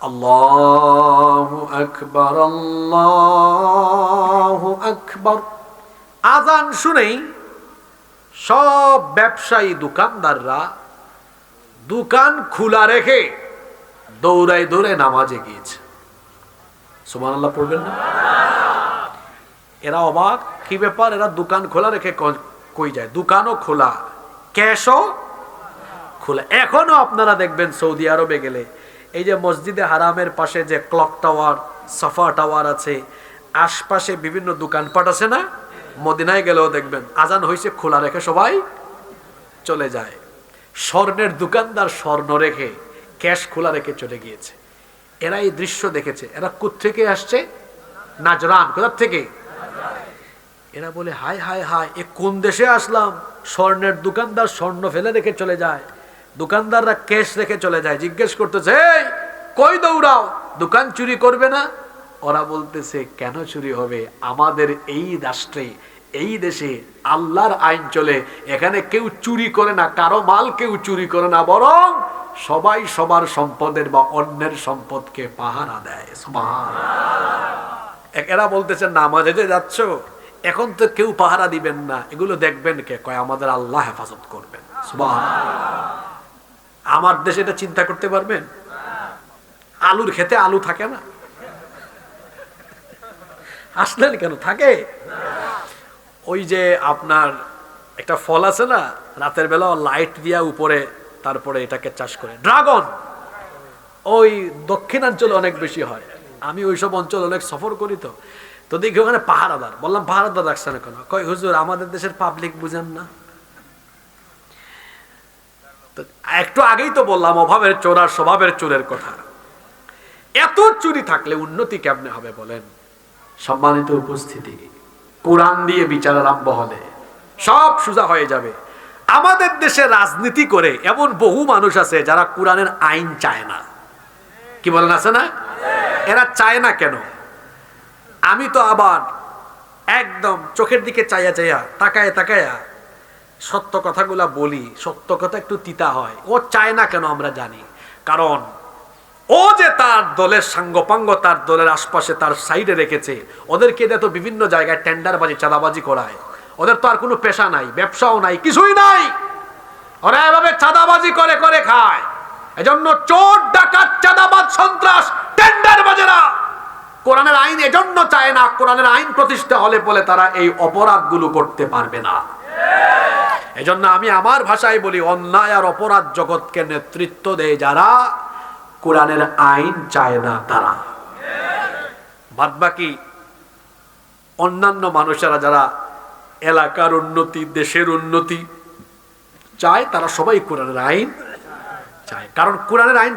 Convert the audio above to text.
আল্লাহু আকবার, আল্লাহু আকবার। আযান শুনেই সব ব্যবসায়ী দোকানদাররা দোকান খোলা রেখে দৌড়ায় দৌড়ায় নামাজে গিয়েছে। সুবহানাল্লাহ পড়বেন না? এরা অবাক, কি ব্যাপার, এরা দোকান খোলা রেখে কই যায়? দোকানও খোলা, ক্যাশও খোলা। এখনো আপনারা দেখবেন সৌদি আরবে গেলে এই যে মসজিদে হারামের পাশে যে ক্লক টাওয়ার, সাফা টাওয়ার আছে, আশপাশে বিভিন্ন দোকানপাট আছে না? মদিনায় গেলেও দেখবেন আজান হয়েছে খোলা রেখে সবাই চলে যায়। স্বর্ণের দোকানদার স্বর্ণ রেখে ক্যাশ খোলা রেখে চলে গিয়েছে। এরা এই দৃশ্য দেখেছে। এরা কোত্থেকে আসছে? নাজরান। কোথা থেকে? এরা বলে হায় হায় হায়, এ কোন দেশে আসলাম? স্বর্ণের দোকানদার স্বর্ণ ফেলে রেখে চলে যায়, দোকানদাররা ক্যাশ রেখে চলে যায়। জিজ্ঞেস করতেছে, এই কই দৌড়াও, দোকান চুরি করবে না? ওরা বলতেছে কেন চুরি হবে? আমাদের এই রাষ্ট্রে, এই দেশে আল্লাহর আইন চলে, এখানে কেউ চুরি করে না, কারো মাল কেউ চুরি করে না, বরং সবাই সবার সম্পদের বা অন্যের সম্পদকে পাহারা দেয়। সুবহানাল্লাহ। এরা বলতেছে নামাজে যে যাচ্ছ, এখন তো কেউ পাহারা দিবেন না, এগুলো দেখবেন কে? কয় আমাদের আল্লাহ হেফাজত করবেন। সুবহানাল্লাহ। আমার দেশে এটা চিন্তা করতে পারবেন? আলুর খেতে আলু থাকে না? আসলেন কেন? থাকে। ওই যে আপনার একটা ফল আছে না, রাতের বেলা লাইট দিয়া উপরে তারপরে এটাকে চাষ করে, ড্রাগন। ওই দক্ষিণাঞ্চলে অনেক বেশি হয়। আমি ওইসব অঞ্চল অনেক সফর করি, তো দেখি ওখানে পাহারাদার। বললাম পাহারাদার রাখছে না কেন? কয় হুজুর আমাদের দেশের পাবলিক বুঝেন না। একটু আগেই তো বললাম অভাবের চোর আর স্বভাবের চোরের কথা। এত চুরি থাকলে উন্নতি কেমনে হবে বলেন? সম্মানিত উপস্থিতি, কোরআন দিয়ে বিচার আরম্ভ হলে সব সোজা হয়ে যাবে। আমাদের দেশে রাজনীতি করে এমন বহু মানুষ আছে যারা কোরআনের আইন চায় না। কি বলেন, আছে না? এরা চায় না কেন? আমি তো আবার একদম চোখের দিকে চাইয়া চাইয়া তাকায় তাকায়া সত্য কথাগুলা বলি। সত্য কথা একটু তিতা হয়। ও চায় না কেন আমরা জানি। কারণ ও যে তার দলের সাঙ্গপাঙ্গ তার দলের আশপাশে তার সাইডে রেখেছে, ওদেরকে দিয়ে তো বিভিন্ন জায়গায় টেন্ডারবাজি, চাঁদাবাজি করায়। ওদের তো আর কোনো পেশা নাই, ব্যবসাও নাই, কিছুই নাই। ওরা এভাবে চাঁদাবাজি করে করে খায়। এজন্য চোর, ডাকাত, চাঁদাবাজ, সন্ত্রাস, টেন্ডারবাজেরা কোরআনের আইন এজন্য চায় না। কোরআনের আইন প্রতিষ্ঠা হলে বলে তারা এই অপরাধগুলো করতে পারবে না। এজন্য আমি আমার ভাষায় বলি, অন্যায় আর অপরাধ জগৎকে নেতৃত্ব দেয় যারা, কোরআনের আইন চায় না তারা। বাদবাকি অন্যান্য মানুষেরা যারা এলাকার উন্নতি, দেশের উন্নতি চায়, তারা সবাই কোরআনের আইন চায়। কারণ কোরআনের আইন